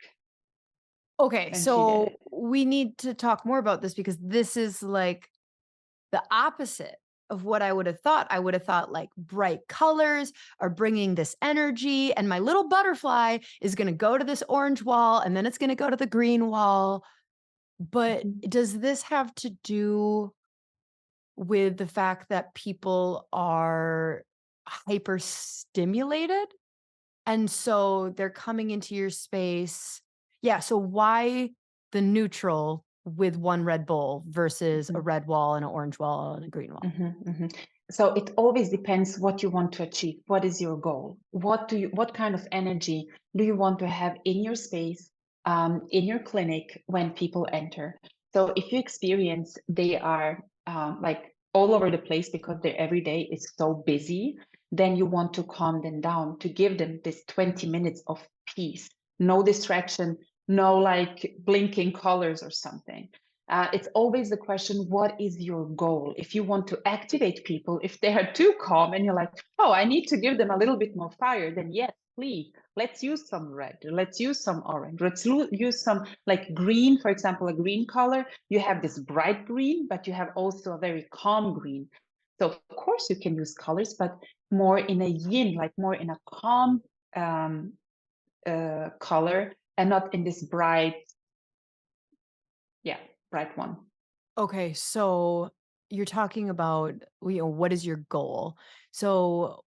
Okay, and she did so it. we need to talk more about this because this is like the opposite of what I would have thought. I would have thought like bright colors are bringing this energy, and my little butterfly is going to go to this orange wall and then it's going to go to the green wall. But Mhm. does this have to do with the fact that people are hyper stimulated? And so they're coming into your space. Yeah. So why the neutral with one red bowl versus a Mhm. red wall and an orange wall and a green wall? So it always depends what you want to achieve. What is your goal? What kind of energy do you want to have in your space, in your clinic when people enter? So if you experience they are like all over the place because their everyday is so busy, then you want to calm them down to give them this 20 minutes of peace, no distraction, no like blinking colors or something. It's always the question, what is your goal? If you want to activate people, if they are too calm and you're like, oh, I need to give them a little bit more fire, then yes, please, let's use some red, let's use some orange, let's use some like green, for example, a green color. You have this bright green, but you have also a very calm green. So of course you can use colors, but more in a yin, like more in a calm um, color and not in this bright, yeah, bright one. Okay, so you're talking about, what is your goal? So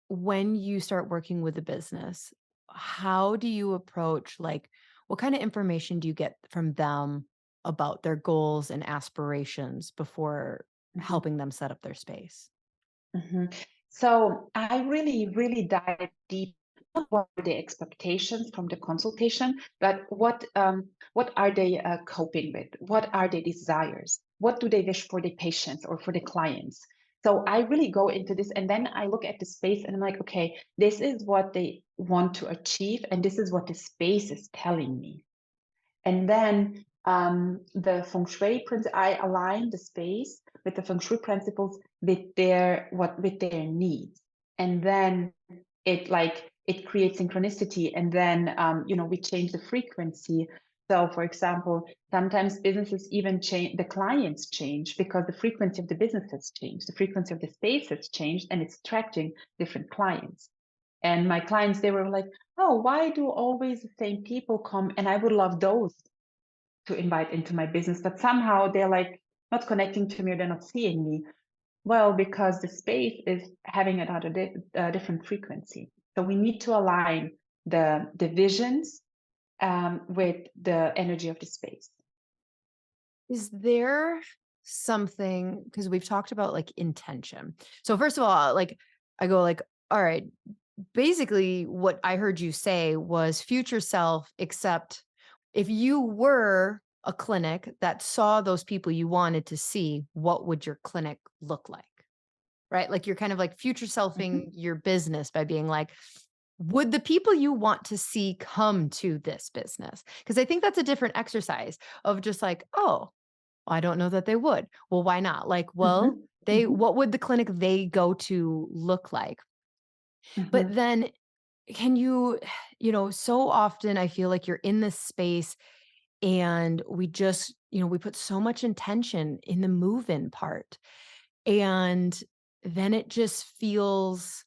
when you start working with a business, how do you approach like what kind of information do you get from them about their goals and aspirations before Mhm. helping them set up their space? Mhm. So I really, really dive deep. What are the expectations from the consultation, but what are they coping with? What are their desires? What do they wish for the patients or for the clients? So I really go into this, and then I look at the space, and I'm like, okay, this is what they want to achieve, and this is what the space is telling me. And then the feng shui I align the space with the feng shui principles with their needs. And then it creates synchronicity. And then we change the frequency. So for example, sometimes businesses even change, the clients change because the frequency of the business has changed, the frequency of the space has changed, and it's attracting different clients. And my clients, they were like, oh, why do always the same people come? And I would love those to invite into my business, but somehow they're like not connecting to me or they're not seeing me. Well, because the space is having another different frequency. So we need to align the visions with the energy of the space. Is there something, because we've talked about like intention. So first of all, like I go like, all right, basically what I heard you say was future self, except if you were a clinic that saw those people you wanted to see, what would your clinic look like? Right? Like you're kind of like future selfing Mhm. your business by being like, would the people you want to see come to this business? Because I think that's a different exercise of just like, oh, I don't know that they would. Well, why not? Like, well, Mhm. they Mhm. what would the clinic they go to look like? But Mhm. then can you, so often I feel like you're in this space and we just, we put so much intention in the move in part. And then it just feels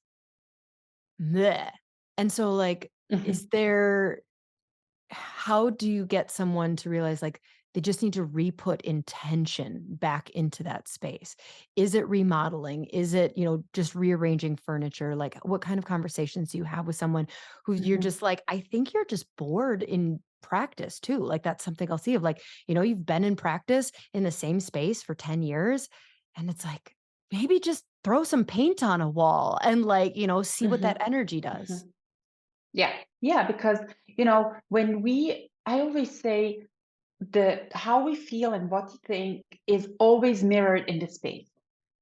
meh. And so, like, is Mhm. there how do you get someone to realize like they just need to re-put intention back into that space? Is it remodeling? Is it, just rearranging furniture? Like what kind of conversations do you have with someone who you're Mhm. just like, I think you're just bored in practice too. Like that's something I'll see of like, you've been in practice in the same space for 10 years. And it's like, maybe just throw some paint on a wall and like, see what that Mhm. energy does. Mhm. Yeah. Yeah, because when I always say the how we feel and what we think is always mirrored in the space.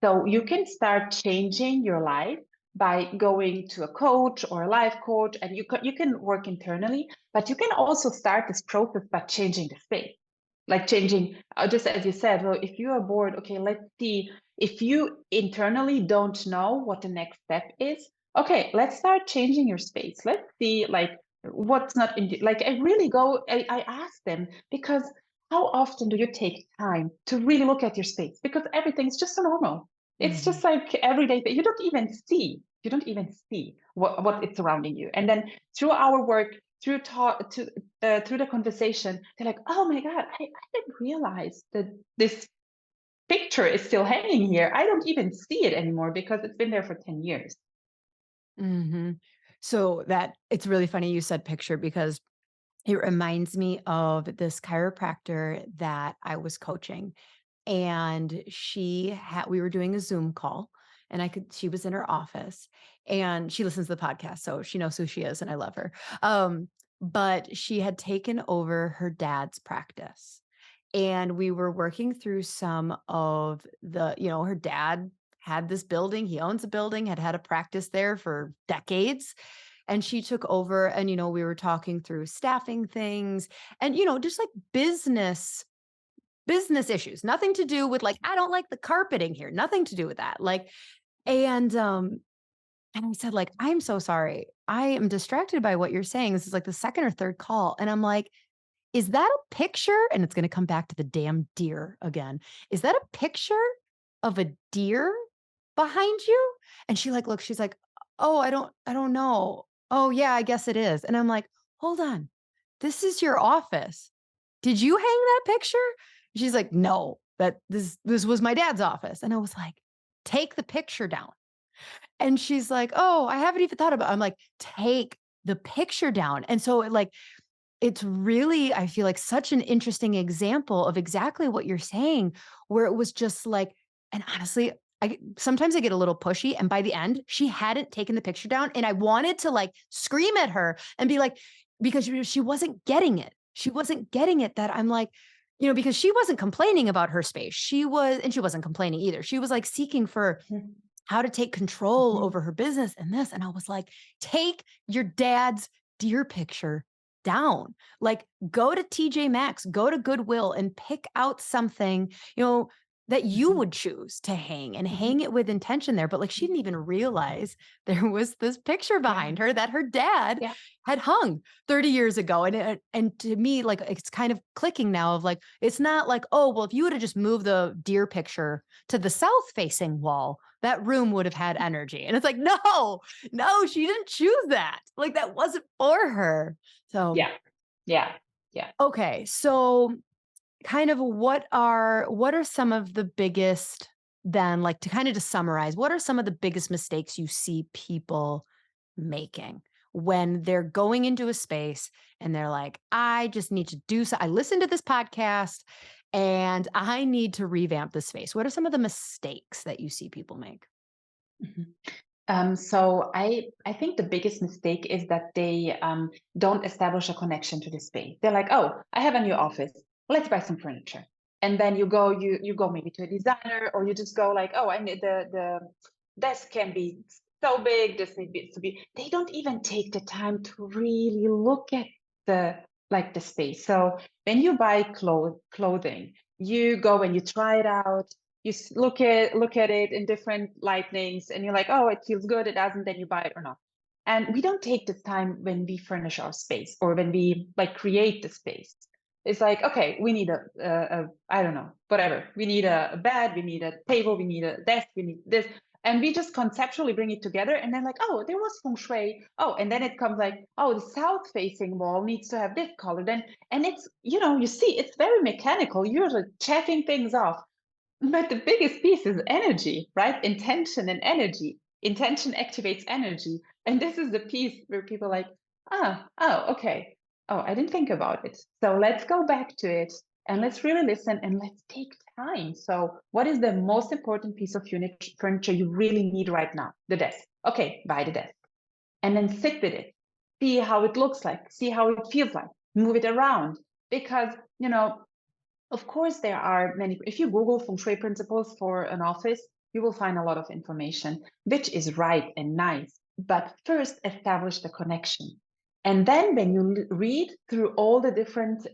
So you can start changing your life by going to a coach or a life coach, and you can work internally, but you can also start this process by changing the space, like changing. Just as you said, well, if you are bored, okay, let's see. If you internally don't know what the next step is, okay, let's start changing your space. Let's see, like what's not in. Like I really go. I ask them because how often do you take time to really look at your space? Because everything's just so normal. It's Mhm. just like everyday thing. You don't even see what is surrounding you. And then through our work, through the conversation, they're like, oh my God, I didn't realize that this picture is still hanging here. I don't even see it anymore because it's been there for 10 years. Mhm. So that it's really funny you said picture because it reminds me of this chiropractor that I was coaching, and we were doing a Zoom call, and she was in her office, and she listens to the podcast, so she knows who she is, and I love her. But she had taken over her dad's practice, and we were working through some of her dad had this building, he owns a building, had had a practice there for decades, and she took over, and we were talking through staffing things and just like business issues, nothing to do with like I don't like the carpeting here, nothing to do with that, like and I said like I'm so sorry, I am distracted by what you're saying, this is like the second or third call, and I'm like, is that a picture? And it's going to come back to the damn deer again. Is that a picture of a deer behind you? And she like looks, she's like, "Oh, I don't know. Oh, yeah, I guess it is." And I'm like, "Hold on. This is your office. Did you hang that picture?" She's like, "No, this was my dad's office." And I was like, "Take the picture down." And she's like, "Oh, I haven't even thought about it." I'm like, "Take the picture down." And so it's really, I feel like such an interesting example of exactly what you're saying, where it was just like, and honestly, sometimes I get a little pushy. And by the end, she hadn't taken the picture down. And I wanted to like scream at her and be like, because she wasn't getting it. She wasn't getting it that I'm like, because she wasn't complaining about her space. And she wasn't complaining either. She was like seeking for Mhm. how to take control Mhm. over her business and this. And I was like, take your dad's deer picture down. Like, go to TJ Maxx, go to Goodwill and pick out something, that you Mhm. would choose to hang and hang Mhm. it with intention there. But like, she didn't even realize there was this picture Yeah. behind her that her dad Yeah. had hung 30 years ago. And to me, like, it's kind of clicking now of like, it's not like, oh, well, if you would have just moved the deer picture to the south facing wall, that room would have had energy. And it's like, no, no, she didn't choose that. Like that wasn't for her. So, Yeah. Yeah. Yeah. okay. So kind of what are some of the biggest then like to kind of just summarize, what are some of the biggest mistakes you see people making when they're going into a space and they're like, I just need to do so. I listened to this podcast and I need to revamp the space. What are some of the mistakes that you see people make? Mhm. So I think the biggest mistake is that they don't establish a connection to the space. They're like, oh, I have a new office. Let's buy some furniture. And then you go maybe to a designer, or you just go like, oh, I need the desk can be so big. This needs to be. They don't even take the time to really look at the the space. So when you buy clothing, you go and you try it out, you look at it in different lightnings, and you're like, oh, it feels good, it doesn't, then you buy it or not. And we don't take this time when we furnish our space, or when we create the space. It's like, okay, we need a I don't know, whatever, we need a bed, we need a table, we need a desk, we need this, and we just conceptually bring it together, and then like, oh, there was feng shui, oh, and then it comes like, oh, the south facing wall needs to have this color, then, and it's, you see, it's very mechanical, you're like checking things off. But the biggest piece is energy, right? Intention and energy. Intention activates energy. And this is the piece where people are like, oh, okay. Oh, I didn't think about it. So let's go back to it, and let's really listen, and let's take time. So what is the most important piece of furniture you really need right now? The desk. Okay, buy the desk. And then sit with it. See how it looks like. See how it feels like. Move it around. Because, of course, there are many. If you Google feng shui principles for an office, you will find a lot of information, which is right and nice. But first, establish the connection. And then, when you read through all the different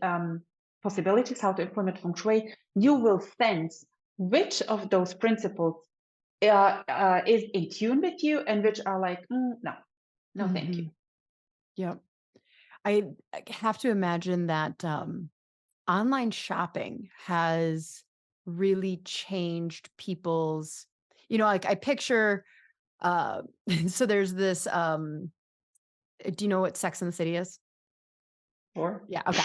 possibilities how to implement feng shui, you will sense which of those principles is in tune with you, and which are like, no, no, thank you. Mhm. Yep. I have to imagine that online shopping has really changed people's, like I picture, uh, so there's this, do you know what Sex and the City is? Sure. Yeah, okay.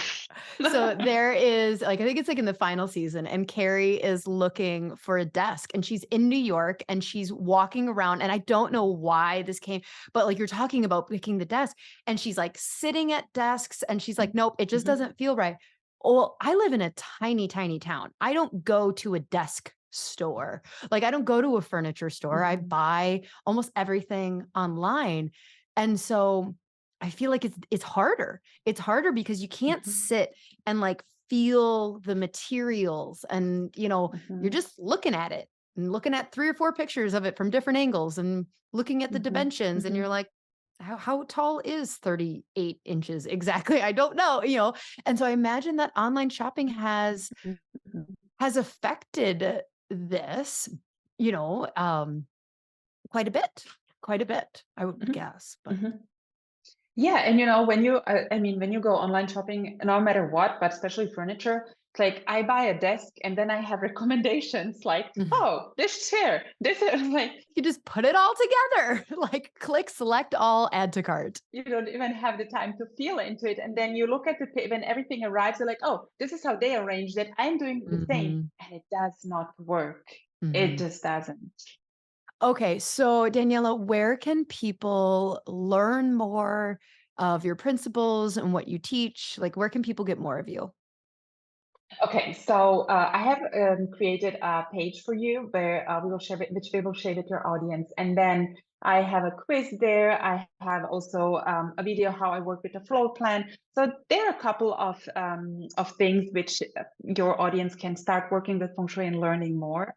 So there is like I think it's like in the final season, and Carrie is looking for a desk, and she's in New York, and she's walking around, and I don't know why this came, but like you're talking about picking the desk, and she's like sitting at desks, and she's like, nope, it just Mhm, doesn't feel right. Well, I live in a tiny, tiny town. I don't go to a desk store. Like I don't go to a furniture store. I mhm, buy almost everything online. And so I feel like it's harder. It's harder because you can't mhm, sit and like feel the materials, and you're mhm, just looking at it and looking at 3 or 4 pictures of it from different angles and looking at the mhm, dimensions, and you're mhm. like, how tall is 38 inches exactly? I don't know. And so I imagine that online shopping Mhm, has affected this, you know, um, quite a bit, quite a bit, I would mhm, guess, but mhm. Yeah, and when I mean, when you go online shopping, no matter what, but especially furniture, it's like I buy a desk, and then I have recommendations like, oh, this chair, this is like, you just put it all together, like click, select all, add to cart. you don't even have the time to feel into it. And then you look at when everything arrives, you're like, oh, this is how they arranged it. I'm doing the same. Mhm, And it does not work. It mhm. just doesn't. Okay, so Daniela, where can people learn more of your principles and what you teach? Like, where can people get more of you? Okay, so I have created a page for you where we will share it, which we will share with your audience, and then I have a quiz there. I have also a video how I work with the floor plan. So there are a couple of things which your audience can start working with feng shui and learning more.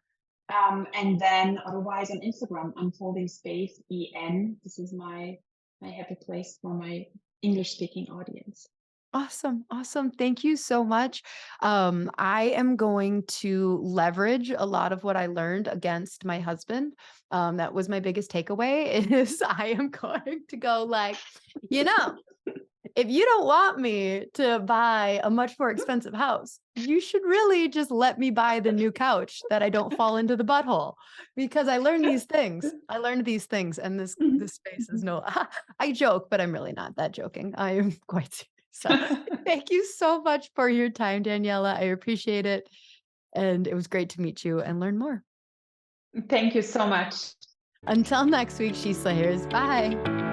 And then otherwise on Instagram, Unfolding Space EN. This is my happy place for my English speaking audience. Awesome. Awesome. Thank you so much. I am going to leverage a lot of what I learned against my husband. That was my biggest takeaway is I am going to go like, you know, if you don't want me to buy a much more expensive house, you should really just let me buy the new couch that I don't fall into the butthole, because I learned these things. I learned these things, and this space is no I joke, but I'm really not that joking. I am quite serious. So, thank you so much for your time, Daniela. I appreciate it, and it was great to meet you and learn more. Thank you so much. Until next week, she slayers. Bye.